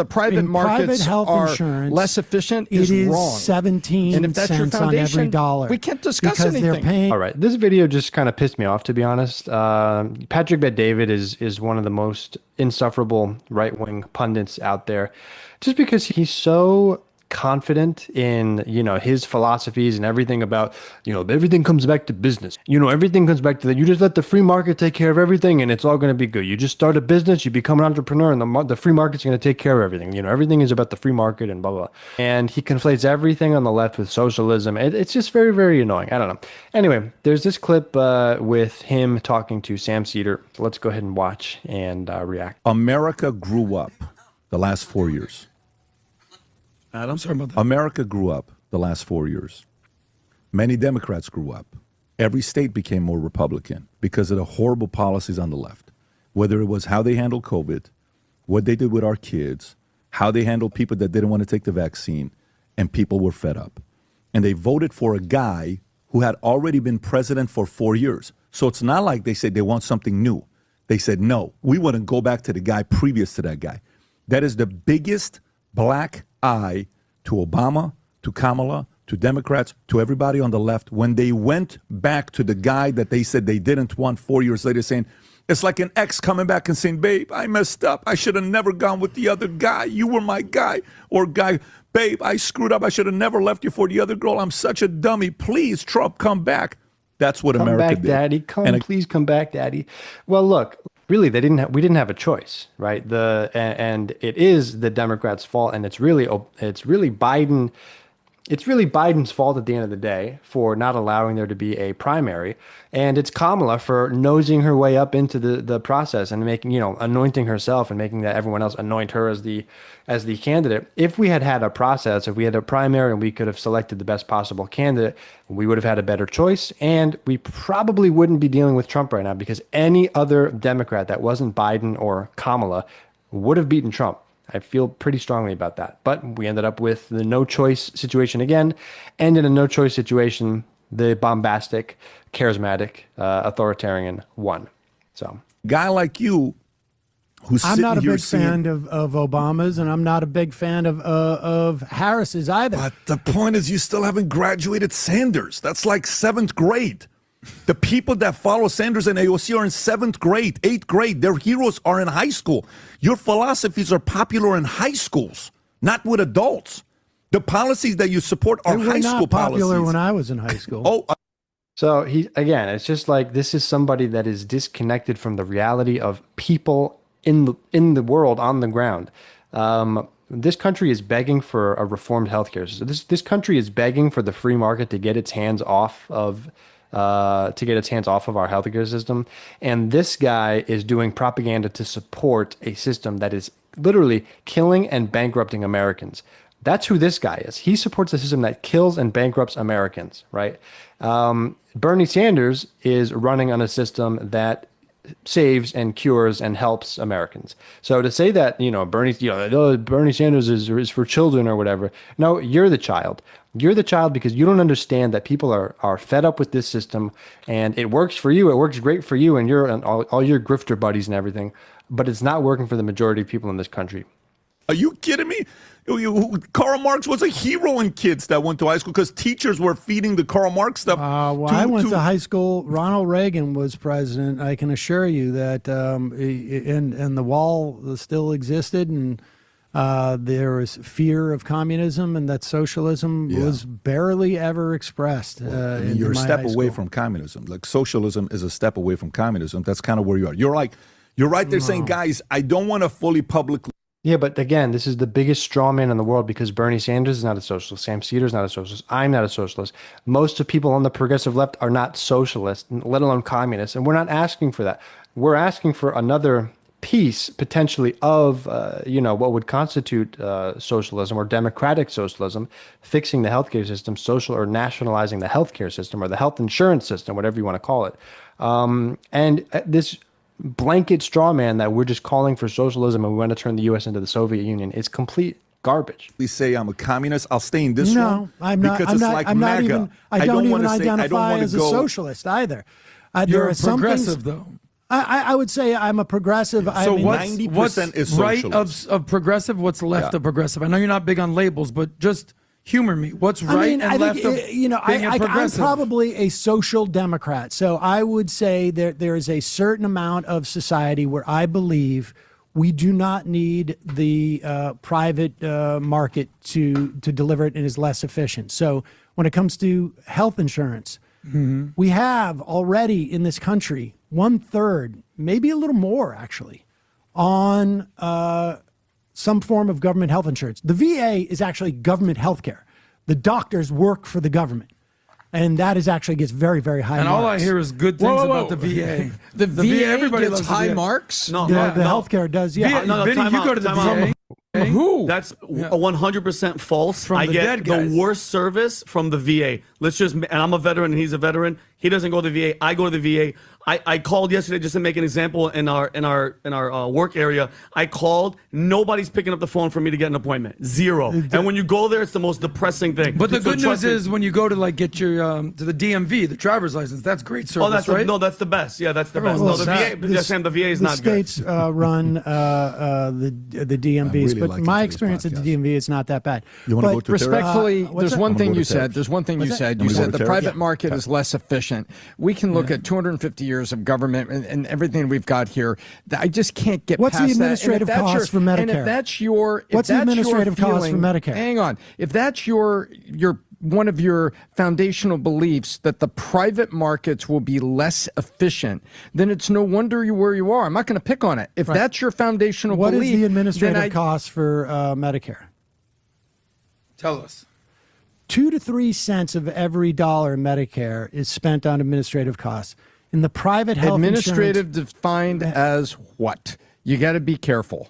the private markets health are insurance, less efficient is wrong. 17 and if that's your cents on every dollar. we can't discuss because anything. They're paying. All right, this video just kind of pissed me off, to be honest. Patrick Bet-David is one of the most insufferable right-wing pundits out there, just because he's so confident in, you know, his philosophies and everything about, you know, everything comes back to business. You know, everything comes back to that. You just let the free market take care of everything and it's all going to be good. You just start a business, you become an entrepreneur, and the free market's going to take care of everything. You know, everything is about the free market and blah, blah, blah. And he conflates everything on the left with socialism. It's just very, very annoying. I don't know. Anyway, there's this clip with him talking to Sam Seder. So let's go ahead and watch and react. America grew up the last 4 years. Adam, sorry about that. America grew up the last 4 years. Many Democrats grew up. Every state became more Republican because of the horrible policies on the left, whether it was how they handled COVID, what they did with our kids, how they handled people that didn't want to take the vaccine, and people were fed up. And they voted for a guy who had already been president for 4 years. So it's not like they said they want something new. They said, no, we want to go back to the guy previous to that guy. That is the biggest black eye to Obama, to Kamala, to Democrats, to everybody on the left when they went back to the guy that they said they didn't want 4 years later, saying, it's like an ex coming back and saying, babe, I messed up. I should have never gone with the other guy. You were my guy. Or guy, babe, I screwed up. I should have never left you for the other girl. I'm such a dummy. Please, Trump, come back. That's what America did. Come back, Daddy. Please come back, Daddy. Well, look, really, we didn't have a choice, right? And it is the Democrats' fault, and it's really Biden. It's really Biden's fault at the end of the day for not allowing there to be a primary, and it's Kamala for nosing her way up into the process and making, you know, anointing herself and making that everyone else anoint her as the candidate. If we had a process, if we had a primary and we could have selected the best possible candidate, we would have had a better choice, and we probably wouldn't be dealing with Trump right now, because any other Democrat that wasn't Biden or Kamala would have beaten Trump. I feel pretty strongly about that. But we ended up with the no-choice situation again. And in a no-choice situation, the bombastic, charismatic, authoritarian won. So, guy like you, who's I'm sitting not a here big fan of Obama's, and I'm not a big fan of Harris's either. But the point is, you still haven't graduated Sanders. That's like 7th grade. The people that follow Sanders and AOC are in 7th grade, 8th grade. Their heroes are in high school. Your philosophies are popular in high schools, not with adults. The policies that you support are high school policies. They were not popular when I was in high school. So it's just like, this is somebody that is disconnected from the reality of people in the world on the ground. This country is begging for a reformed healthcare system. This country is begging for the free market to get its hands off of our healthcare system. And this guy is doing propaganda to support a system that is literally killing and bankrupting Americans. That's who this guy is. He supports a system that kills and bankrupts Americans, right? Bernie Sanders is running on a system that saves and cures and helps Americans. So to say that, Bernie Sanders is for children or whatever. No, you're the child. You're the child because you don't understand that people are fed up with this system, and it works for you. It works great for you and all your grifter buddies and everything, but it's not working for the majority of people in this country. Are you kidding me? Karl Marx was a hero in kids that went to high school because teachers were feeding the Karl Marx stuff. I went to high school. Ronald Reagan was president. I can assure you that, and the wall still existed, and there was fear of communism, and that socialism was barely ever expressed. You're a step away from communism. Like, socialism is a step away from communism. That's kind of where you are. You're right there saying, guys, I don't want to fully publicly. Yeah, but again, this is the biggest straw man in the world because Bernie Sanders is not a socialist. Sam Seder is not a socialist. I'm not a socialist. Most of people on the progressive left are not socialists, let alone communists. And we're not asking for that. We're asking for another piece, potentially, of, what would constitute socialism or democratic socialism, fixing the healthcare system, social or nationalizing the healthcare system or the health insurance system, whatever you want to call it. And this blanket straw man that we're just calling for socialism and we want to turn the U.S. into the Soviet Union is complete garbage. They say I'm a communist. I'll stay in this room. No, I'm not. Because I'm not even. I don't even identify as a socialist either. You're a progressive, though. I would say I'm a progressive. So I mean, what's 90% is right socialist. of progressive? What's left of progressive? I know you're not big on labels, but just humor me. What's right and left of being a I'm progressive? probably a social democrat. So I would say there is a certain amount of society where I believe we do not need the private market to deliver it and is less efficient. So when it comes to health insurance, we have already in this country 1/3, maybe a little more actually, on some form of government health insurance. The VA is actually government health care. The doctors work for the government. And that is actually gets very, very high And marks. all I hear is good things about the VA. The VA everybody gets loves the high VA. marks? No, The no, healthcare does, yeah. No, Vinny, time you out, go to the time out. VA. Who? That's 100% false. From I the get dead guys. the worst service from the VA. And I'm a veteran and he's a veteran. He doesn't go to the VA. I go to the VA. I called yesterday just to make an example in our work area. I called. Nobody's picking up the phone for me to get an appointment. Zero. And when you go there, it's the most depressing thing. But the So good trust news me. is when you go to like get your to the DMV, the driver's license, that's great service, Oh, that's right? no, that's the best. Yeah, that's the best. Everyone's No, the sad. VA. Yes, Sam, the VA is the not good. states run the DMVs, really but liking my today's experience at the podcast. DMV is not that bad. You wanna But go to Respectfully, what's there's that? one Wanna thing go to you tariffs? said. There's one thing you What's said. that? You Wanna go said to the tariffs? private market is less efficient. We can look at 250 years of government and everything we've got here. I just can't get What's the past that. And if administrative that's cost for And Medicare? if that's your, if What's the that's your administrative cost for feeling- Medicare? Hang on. If that's your one of your foundational beliefs that the private markets will be less efficient, then it's no wonder you're where you are. I'm not going to pick on it. If that's your foundational What is belief, the administrative then cost for Medicare? Tell us. 2 to 3 cents of every dollar in Medicare is spent on administrative costs. In the private health administrative insurance, defined as what? You got to be careful.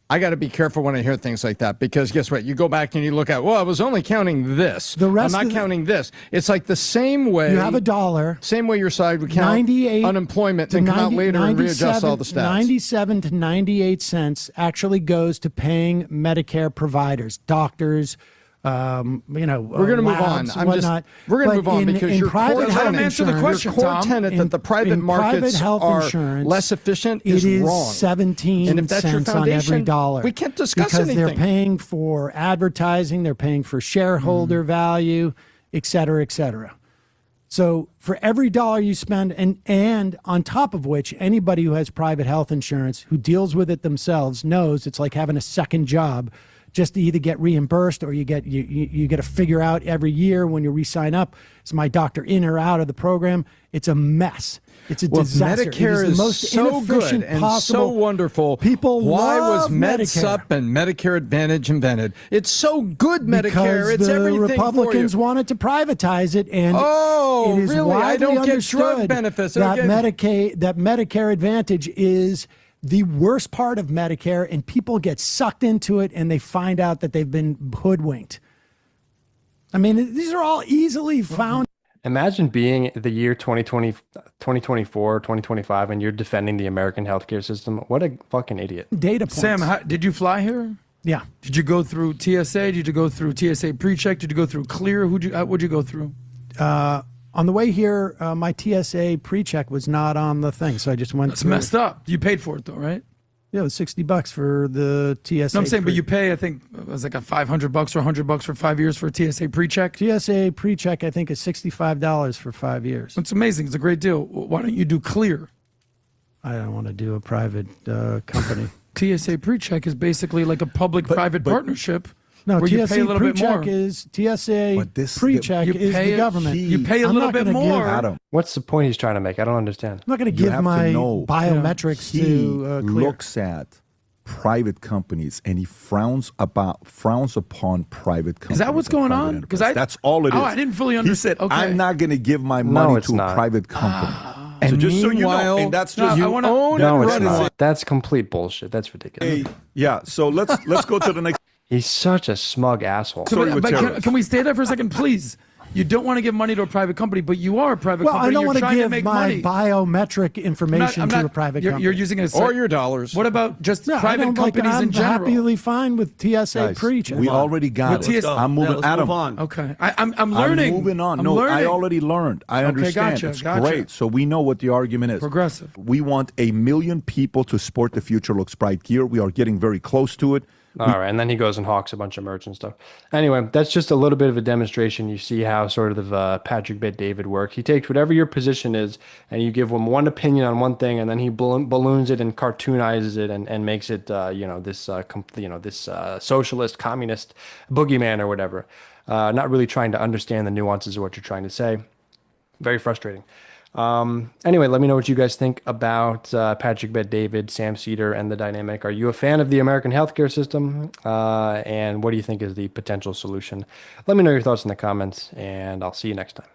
I got to be careful when I hear things like that because guess what? You go back and you look at, well, I was only counting this. The rest I'm not of the- counting this. It's like the same way. you have a dollar. Same way your side would count 98 unemployment to and come out 90 later and readjust 97 all the stats. 97 to 98 cents actually goes to paying Medicare providers, doctors, We're going to move on. We're going to move on because your private core health tenet, answer the question, your core Tom. tenet that the private in private markets health are insurance, less efficient it is wrong. 17 And if that's your cents on every foundation, dollar. we can't discuss because anything. they're paying for advertising, they're paying for shareholder value, et cetera, et cetera. So for every dollar you spend, and on top of which, anybody who has private health insurance who deals with it themselves knows it's like having a second job, just to either get reimbursed or you get to figure out every year when you re-sign up, is my doctor in or out of the program? It's a mess. It's a disaster. Medicare it is the most so inefficient good and possible. so wonderful. People Why was love MedSup Medicare. and Medicare Advantage invented? It's so good, Medicare. Because It's the everything Republicans for you. wanted to privatize it, and Oh, it is really? I widely don't get drug understood benefits. that Okay. that Medicare Advantage is the worst part of Medicare, and people get sucked into it, and they find out that they've been hoodwinked. I mean, these are all easily found. Imagine being the year 2020, 2024, 2025, and you're defending the American healthcare system. What a fucking idiot. Data points. Sam, did you fly here? Yeah. Did you go through TSA? Did you go through TSA pre-check? Did you go through Clear? What'd you go through? On the way here, my TSA pre-check was not on the thing, so I just went. It's through. messed up. You paid for it though, right? Yeah, it was $60 for the TSA. No, I'm saying, but pre- you pay. I think it was like a $500 or $100 for 5 years for a TSA pre-check. TSA pre-check, I think, is $65 for 5 years. It's amazing. It's a great deal. Why don't you do Clear? I don't want to do a private company. TSA pre-check is basically like a public-private partnership. No, where TSA you pay a little bit more. pre-check is TSA But this- pre-check You is pay the it- government. You pay a I'm little not bit gonna more. Adam, What's the point he's trying to make? I don't understand. I'm not going to you give have my to know. biometrics He to Clear. looks at private companies and he frowns upon private companies. Is that what's and going private on? enterprise. 'Cause That's all it is. Oh, I didn't fully He understand. said, Okay. "I'm not going to give my money it's to a not. private company." And So just so you know, meanwhile, and that's No, just I wanna- own No, and it's run it. not. That's complete bullshit. That's ridiculous. yeah. So let's go to the next. He's such a smug asshole. Sorry with But terrorists. can we stay there for a second, please? You don't want to give money to a private company, but you are a private Well, company. I don't want to give make my money. biometric information to a private company. You're using it as Or your dollars. What about just No, I private don't companies I'm in general? happily fine with TSA Guys, preach. we already got With it. TSA I'm moving. Let's Adam, move on. Okay, I'm learning. I'm moving on. I'm No, I learning. already learned. I understand. gotcha, It's gotcha. great. So we know what the argument is. Progressive. We want 1 million people to sport the Future Looks Bright gear. We are getting very close to it. All right, and then he goes and hawks a bunch of merch and stuff. Anyway, that's just a little bit of a demonstration. You see how sort of Patrick Bet-David works. He takes whatever your position is, and you give him one opinion on one thing, and then he balloons it and cartoonizes it and makes it, this socialist, communist boogeyman or whatever. Not really trying to understand the nuances of what you're trying to say. Very frustrating. Anyway, let me know what you guys think about Patrick Bet-David, Sam Seder, and the dynamic. Are you a fan of the American healthcare system? And what do you think is the potential solution? Let me know your thoughts in the comments, and I'll see you next time.